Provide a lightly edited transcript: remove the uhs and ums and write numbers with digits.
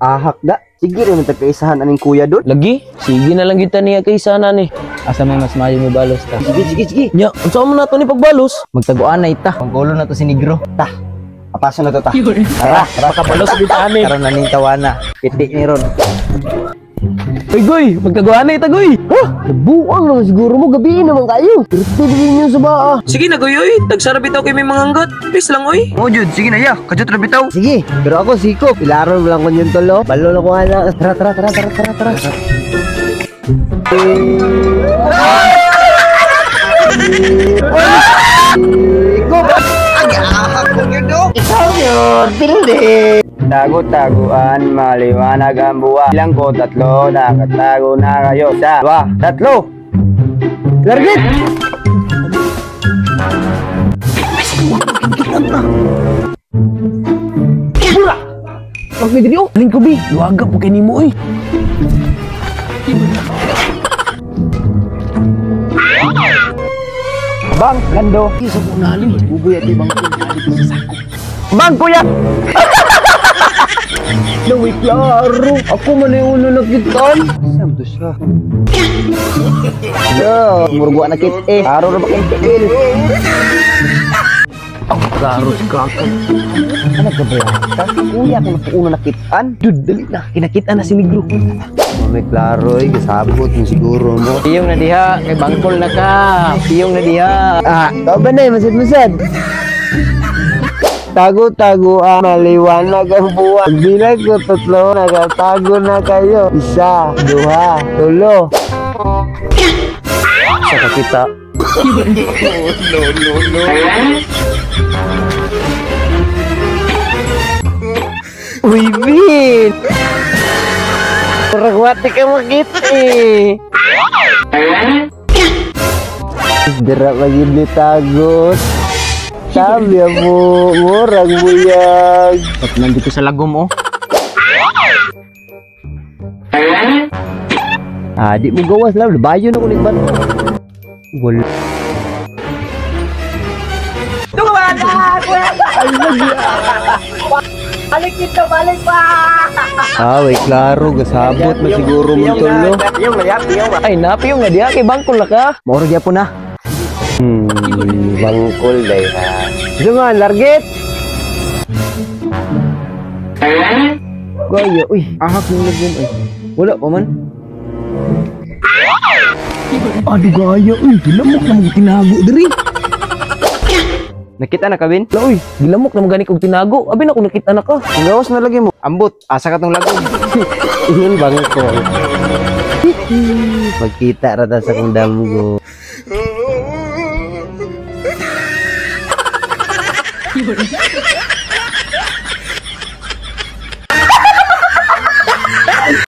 Ahak da. Sige rin magkaisahan aning kuya doon. Lagi, sige na lang kita niya kaysa ni. Asa may mas maayo mo balos ta. Sige. Nya, unsa mo na to ni pagbalos? Magtaguan na ita. Panggulo na to si Negro. Ta. Apaso na to ta. Tara, Makabalos din ani. karon na ning tawana. Piti ni ron. Ay goy, magkagawa na ita goy. Ha? Buang naman siguro mo gabi naman kayo. Pirti din yun sa baa. Sige na goy oy, tagsara bitaw kay may mga hanggat. Please lang oy. Oh Jud, sige na ya. Kajut ra bitaw. Sige, pero ako siko. Pilaro lang ko yun tolo. Balo na ko ana. Tara. Iko ba? Agahak ko yun do. Ikaw yun, pilde. Tago-taguan, maliwanag ang buwan. Ilang ko, 3, nakatago na kayo. 1, 2, 3. Largit! Pura! Pag may dito, aling ko, bi. Luwaga po kay nimo oy. Bang, Lando. Isa po nalim, bubuyat ni bang sa sako. Bang, kuya! Nawi, klaro. Ako man yung ulo nakitan. Samdo siya. Yo, murugwa na kit eh. Klaro na ba kayo kit? Klaro si Kaka. Ano ka ba? Kuya, kung napuuna nakitan. Dude, dali na. Kinakita na si Negro. May klaro eh. Kasabot mo siguro mo. Piyong na diha, kay bangkol na ka. Piyong na diha. Ah, tao ba na eh? Masad-masad. Tago-tago ang maliwanag ang buwan. Bilang ko 3, nagatago na kayo. 1, 2, 3. Sa kakita. Uy, Bin! Kuragwati ka makit eh. Dira magid ni tagot. Sabi mo, murag buyag. Ba't nandito sa lagom oh? Ah, di mo gawas lang. Bayo na kulit ba? Wala. Balik kita, balik pa! Ah, way klaro. Gasabot na siguro mo tulo. Ay, napiyong na diha, kay bangkol na ka. Mauro po na. Bangkol day ha. Zaman, largit! Gaya, uy, ahak yung lagom eh. Wala pa man. Aduh gaya, uy, gilamok na mga tinago diri. Nakita na ka, Bin? Uy, gilamok na mga kong tinago. Abi na kung nakita na ka. Ang gawas na lagi mo. Ambot, asa ka tong lagom. Ingon bangkol. Magkita rata sa kong damgo.